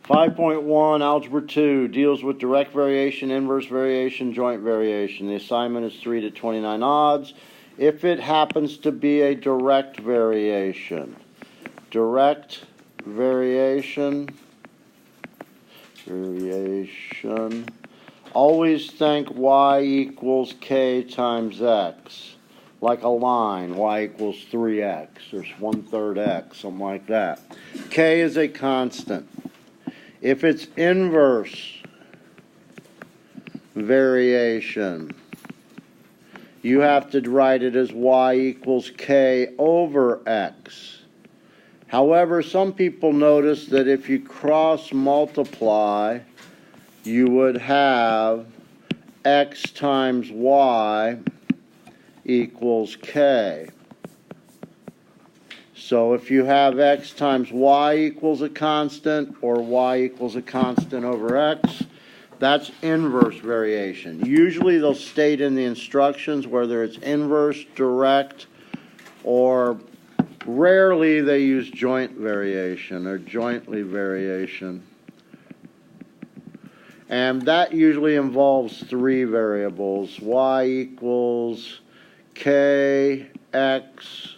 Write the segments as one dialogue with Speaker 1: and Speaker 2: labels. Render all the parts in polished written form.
Speaker 1: 5.1, Algebra 2, deals with direct variation, inverse variation, joint variation. The assignment is 3 to 29 odds. If it happens to be a direct variation, always think y equals k times x. Like a line, y equals 3x, or 1/3 x, something like that. K is a constant. If it's inverse variation, you have to write it as y equals k over x. However, some people notice that if you cross multiply, you would have x times y equals k. So if you have x times y equals a constant, or y equals a constant over x, that's inverse variation. Usually they'll state in the instructions whether it's inverse, direct, or rarely they use joint variation or jointly variation. And that usually involves three variables: y equals k, x,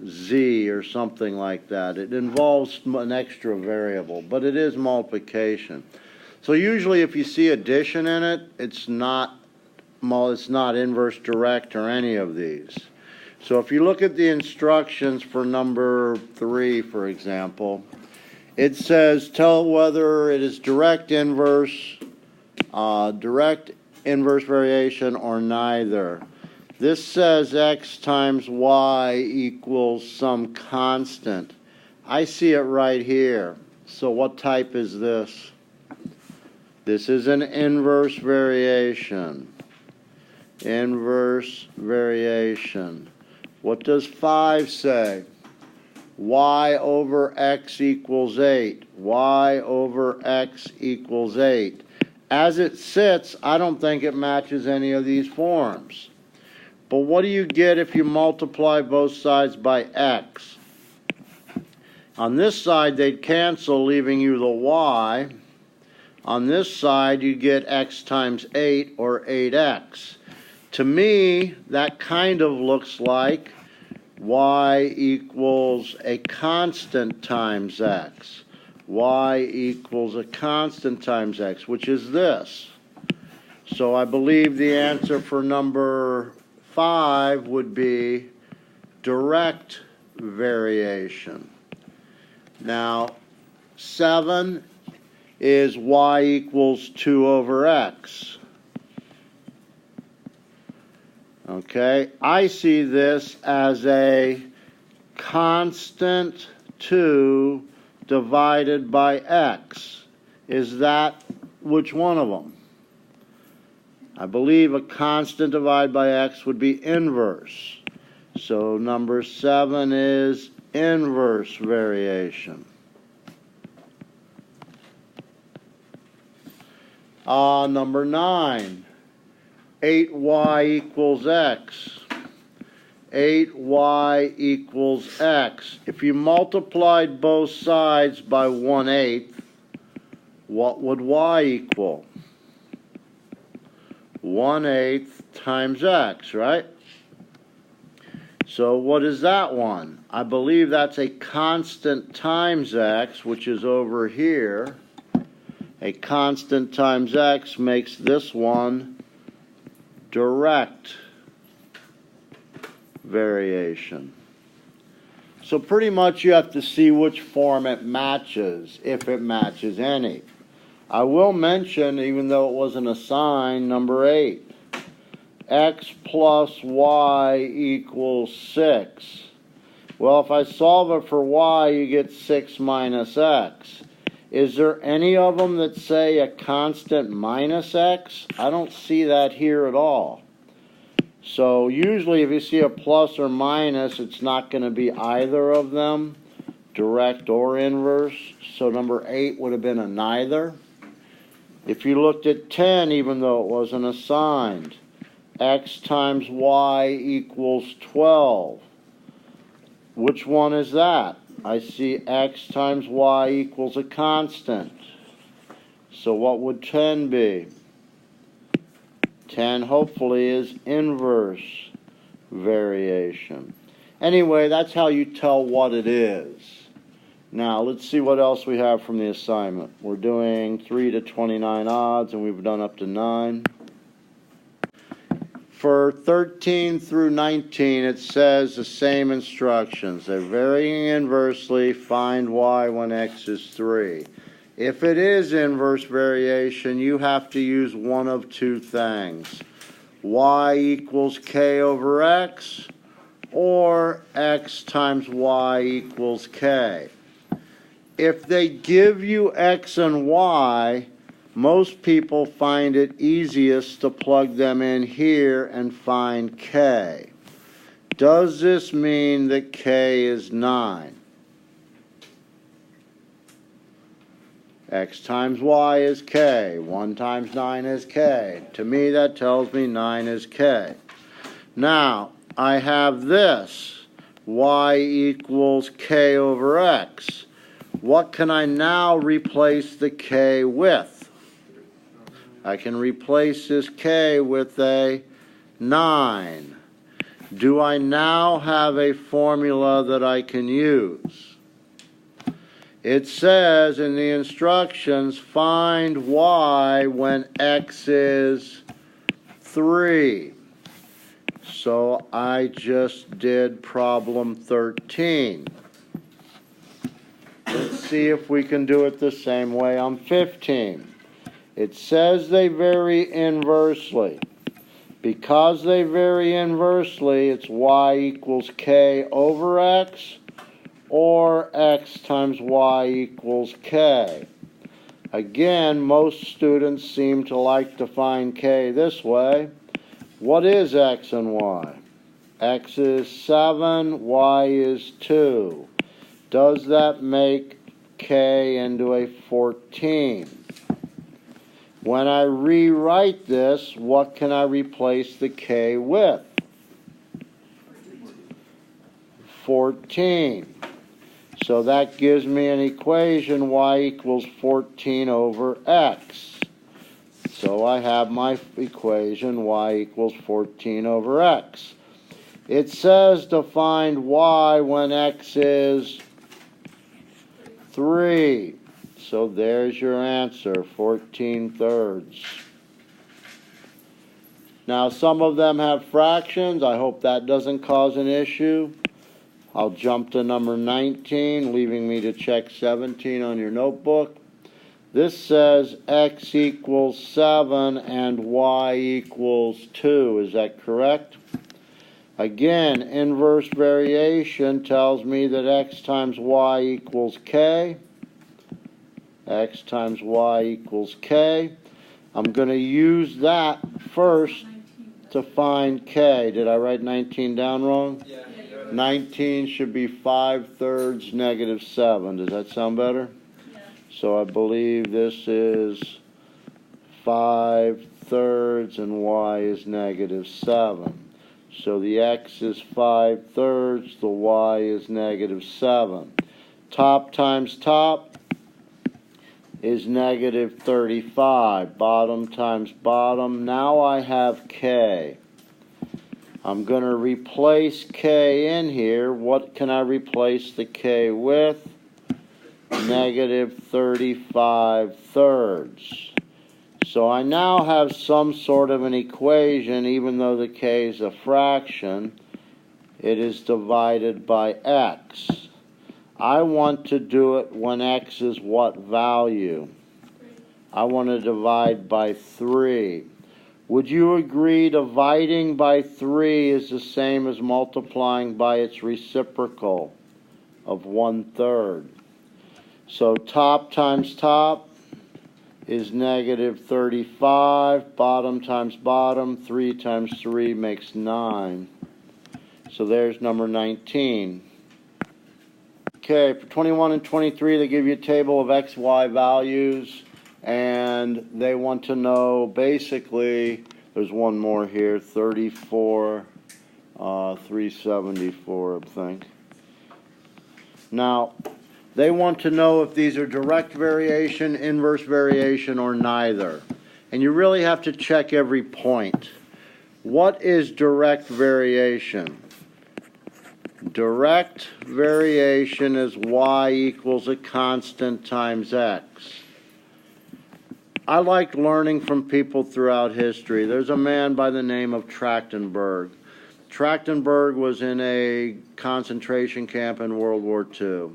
Speaker 1: z, or something like that. It involves an extra variable, but it is multiplication. So usually if you see addition in it, it's not inverse, direct, or any of these. So if you look at the instructions for number 3, for example, it says tell whether it is direct inverse variation, or neither. This says x times y equals some constant. I see it right here. So what type is this? This is an inverse variation. Inverse variation. What does 5 say? Y over x equals 8. Y over x equals 8. As it sits, I don't think it matches any of these forms. But what do you get if you multiply both sides by x? On this side, they'd cancel, leaving you the y. On this side, you get x times 8, or 8x. To me, that kind of looks like y equals a constant times x. Y equals a constant times x, which is this. So I believe the answer for number 5 would be direct variation. Now, 7 is y equals 2 over x. Okay, I see this as a constant 2 divided by x. Is that which one of them? I believe a constant divided by x would be inverse. So number 7 is inverse variation. Number 9. 8y equals x. 8y equals x. If you multiplied both sides by 1/8, what would y equal? 1/8 times x, right? So what is that one? I believe that's a constant times x, which is over here. A constant times x makes this one direct variation. So pretty much you have to see which form it matches, if it matches any. I will mention, even though it wasn't assigned, number 8. X plus y equals 6. Well, if I solve it for y, you get 6 minus x. Is there any of them that say a constant minus x? I don't see that here at all. So usually if you see a plus or minus, it's not going to be either of them, direct or inverse. So number 8 would have been a neither. If you looked at 10, even though it wasn't assigned, x times y equals 12. Which one is that? I see x times y equals a constant. So what would 10 be? 10 hopefully is inverse variation. Anyway, that's how you tell what it is. Now, let's see what else we have from the assignment. We're doing 3 to 29 odds, and we've done up to 9. For 13 through 19, it says the same instructions. They're varying inversely. Find y when x is 3. If it is inverse variation, you have to use one of two things. Y equals k over x, or x times y equals k. If they give you x and y, most people find it easiest to plug them in here and find k. Does this mean that k is 9? X times y is k. 1 times 9 is k. To me, that tells me 9 is k. Now, I have this. Y equals k over x. What can I now replace the k with? I can replace this k with a 9. Do I now have a formula that I can use? It says in the instructions, find y when x is 3. So I just did problem 13. Let's see if we can do it the same way on 15. It says they vary inversely. Because they vary inversely, it's y equals k over x, or x times y equals k. Again, most students seem to like to find k this way. What is x and y? X is 7, y is 2. Does that make k into a 14? When I rewrite this, what can I replace the k with? 14. So that gives me an equation, y equals 14 over x. So I have my equation, y equals 14 over x. It says to find y when x is 3. So there's your answer, 14 thirds. Now, some of them have fractions. I hope that doesn't cause an issue. I'll jump to number 19, leaving me to check 17 on your notebook. This says x equals 7 and y equals 2. Is that correct? Again, inverse variation tells me that x times y equals k. X times y equals k. I'm going to use that first to find k. Did I write 19 down wrong?
Speaker 2: Yeah.
Speaker 1: 19 should be 5 thirds negative 7. Does that sound better?
Speaker 3: Yeah.
Speaker 1: So I believe this is 5 thirds and y is negative 7. So the x is 5 thirds, the y is negative 7. Top times top is negative 35. Bottom times bottom. Now I have k. I'm going to replace k in here. What can I replace the k with? Negative 35 thirds. So I now have some sort of an equation, even though the k is a fraction. It is divided by x. I want to do it when x is what value? I want to divide by 3. Would you agree dividing by 3 is the same as multiplying by its reciprocal of 1/3? So top times top is negative 35. Bottom times bottom, 3 times 3 makes 9. So there's number 19. Okay, for 21 and 23, they give you a table of x, y values, and they want to know, basically, there's one more here, 34, 374, I think. Now, they want to know if these are direct variation, inverse variation, or neither. And you really have to check every point. What is direct variation? Direct variation is y equals a constant times x. I like learning from people throughout history. There's a man by the name of Trachtenberg. Trachtenberg was in a concentration camp in World War II.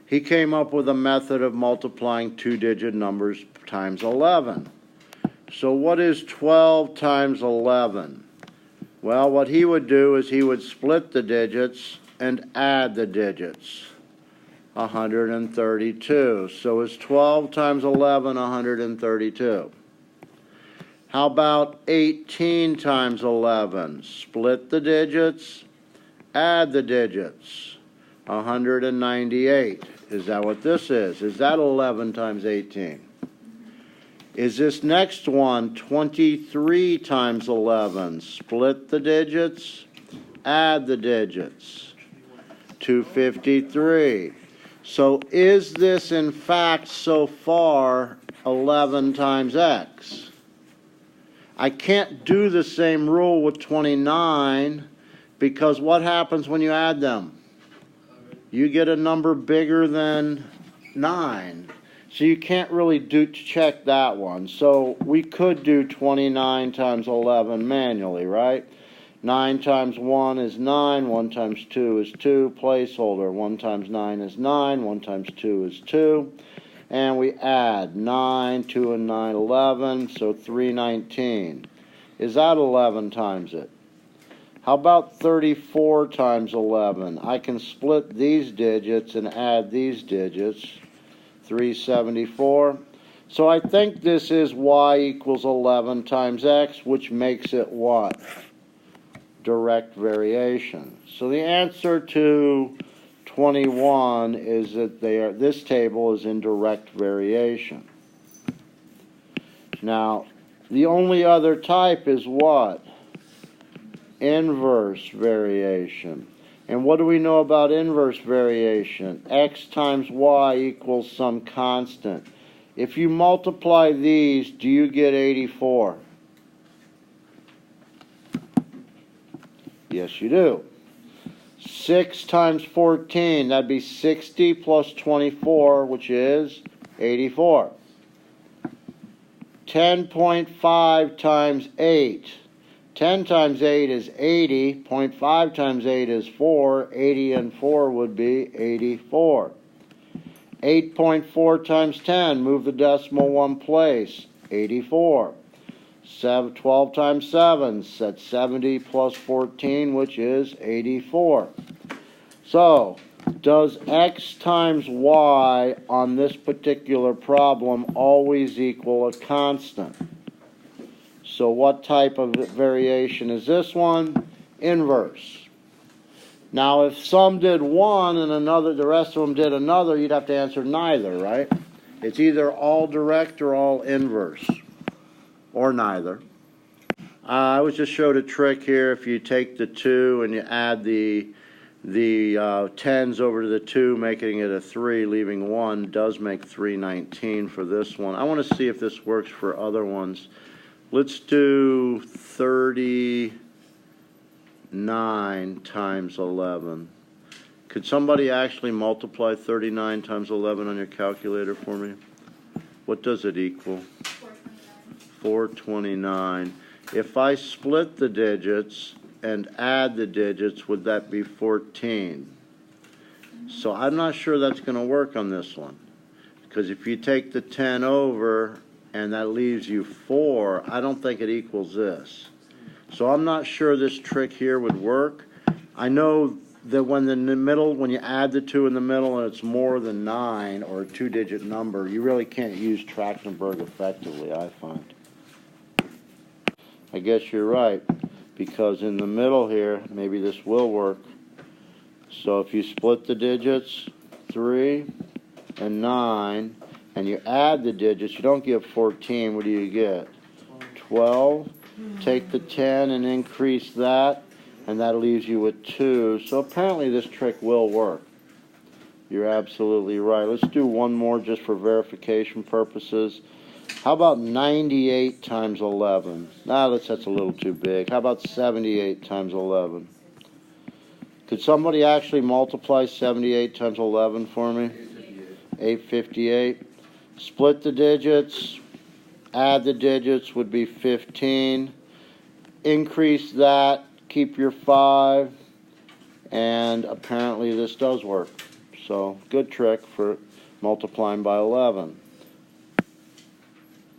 Speaker 1: He came up with a method of multiplying two-digit numbers times 11. So what is 12 times 11? Well, what he would do is he would split the digits and add the digits. 132. So is 12 times 11 132? How about 18 times 11? Split the digits, add the digits. 198. Is that what this is? Is that 11 times 18? Is this next one 23 times 11? Split the digits, add the digits. 253. So is this in fact so far 11 times x? I can't do the same rule with 29 because what happens when you add them? You get a number bigger than 9. So you can't really check that one. So we could do 29 times 11 manually, right? 9 times 1 is 9, 1 times 2 is 2, placeholder. 1 times 9 is 9, 1 times 2 is 2. And we add 9, 2 and 9, 11, so 319. Is that 11 times it? How about 34 times 11? I can split these digits and add these digits. 374. So I think this is y equals 11 times x, which makes it what? Direct variation. So the answer to 21 is that this table is in direct variation. Now, the only other type is what? Inverse variation. And what do we know about inverse variation? X times y equals some constant. If you multiply these, do you get 84? Yes, you do. 6 times 14, that'd be 60 plus 24, which is 84. 10.5 times 8. 10 times 8 is 80. 0.5 times 8 is 4. 80 and 4 would be 84. 8.4 times 10, move the decimal one place, 84. 12 times 7, that's 70 plus 14, which is 84. So, does x times y on this particular problem always equal a constant? So what type of variation is this one? Inverse. Now if some did one and the rest of them did another, you'd have to answer neither, right? It's either all direct or all inverse, or neither. I was just showed a trick here. If you take the 2 and you add the tens over to the 2, making it a 3, leaving 1, does make 319 for this one. I want to see if this works for other ones. Let's do 39 times 11. Could somebody actually multiply 39 times 11 on your calculator for me? What does it equal? 429. If I split the digits and add the digits, would that be 14? So I'm not sure that's going to work on this one. Because if you take the 10 over and that leaves you 4, I don't think it equals this. So I'm not sure this trick here would work. I know that when you add the 2 in the middle and it's more than 9 or a 2-digit number, you really can't use Trachtenberg effectively, I find. I guess you're right, because in the middle here, maybe this will work. So if you split the digits, 3 and 9, and you add the digits, you don't get 14, what do you get? 12. Take the 10 and increase that, and that leaves you with 2. So apparently this trick will work. You're absolutely right. Let's do one more just for verification purposes. How about 98 times 11? That's a little too big. How about 78 times 11? Could somebody actually multiply 78 times 11 for me? 858. Split the digits. Add the digits would be 15. Increase that. Keep your 5. And apparently this does work. So good trick for multiplying by 11.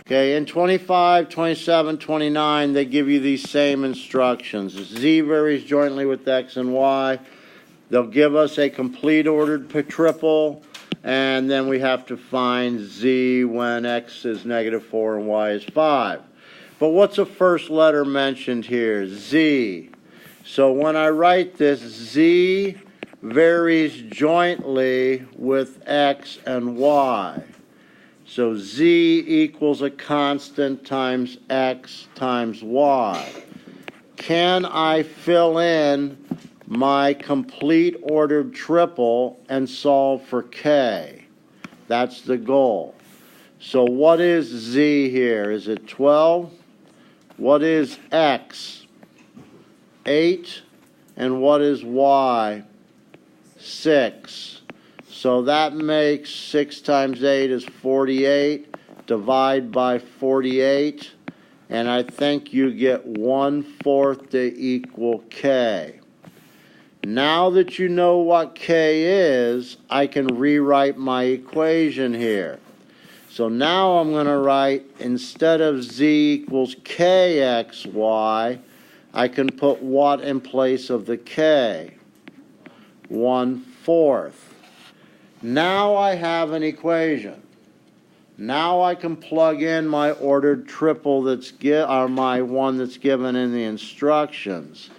Speaker 1: Okay, in 25, 27, 29, they give you these same instructions. Z varies jointly with X and Y. They'll give us a complete ordered triple, and then we have to find Z when X is -4 and Y is 5. But what's the first letter mentioned here? Z. So when I write this, Z varies jointly with X and Y. So Z equals a constant times X times Y. Can I fill in my complete ordered triple and solve for K? That's the goal. So what is Z here? Is it 12? What is X? 8. And what is Y? 6. So that makes 6 times 8 is 48. Divide by 48. And I think you get 1/4 to equal K. Now that you know what K is, I can rewrite my equation here. So now I'm going to write, instead of Z equals KXY, I can put what in place of the K? 1/4. Now I have an equation. Now I can plug in my ordered triple or my one that's given in the instructions.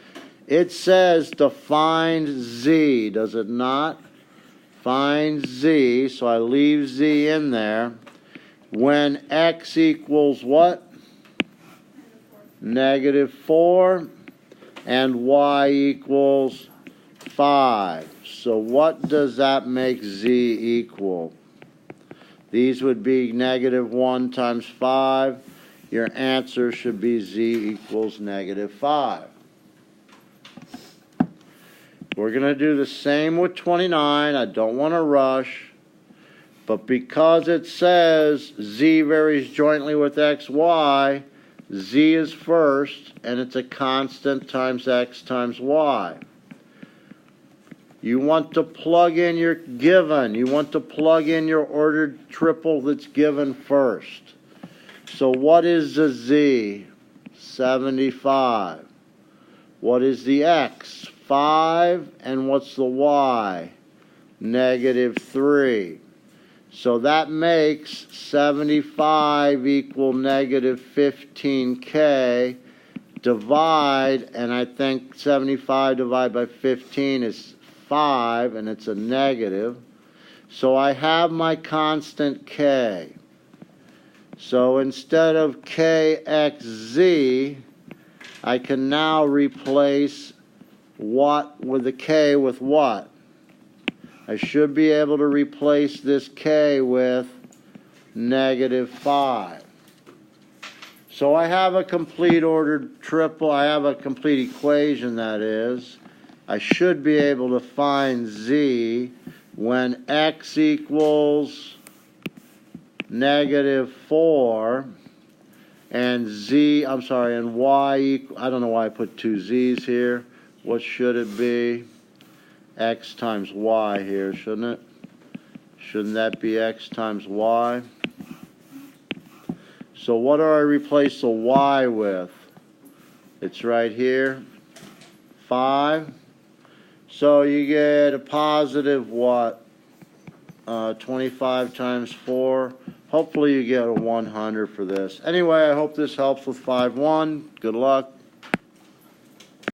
Speaker 1: It says to find Z, does it not? Find Z, so I leave Z in there. When X equals what? -4, and Y equals 5. So what does that make Z equal? These would be -1 times 5. Your answer should be Z equals -5. We're going to do the same with 29. I don't want to rush. But because it says Z varies jointly with XY, Z is first, and it's a constant times X times Y. You want to plug in your given. You want to plug in your ordered triple that's given first. So what is the Z? 75. What is the X? 5. And what's the Y? -3. So that makes 75 equal -15K. Divide, and I think 75 divided by 15 is 5, and it's a negative. So I have my constant K. So instead of KXZ, I can now replace what with the K with what? I should be able to replace this K with -5. So I have a complete ordered triple. I have a complete equation, that is. I should be able to find Z when X equals -4 and and Y equals, I don't know why I put 2 Z's here. What should it be? X times Y here, shouldn't it? Shouldn't that be X times Y? So what do I replace the Y with? It's right here, 5. So you get a positive what? 25 times 4. Hopefully you get a 100 for this. Anyway, I hope this helps with 5-1. Good luck.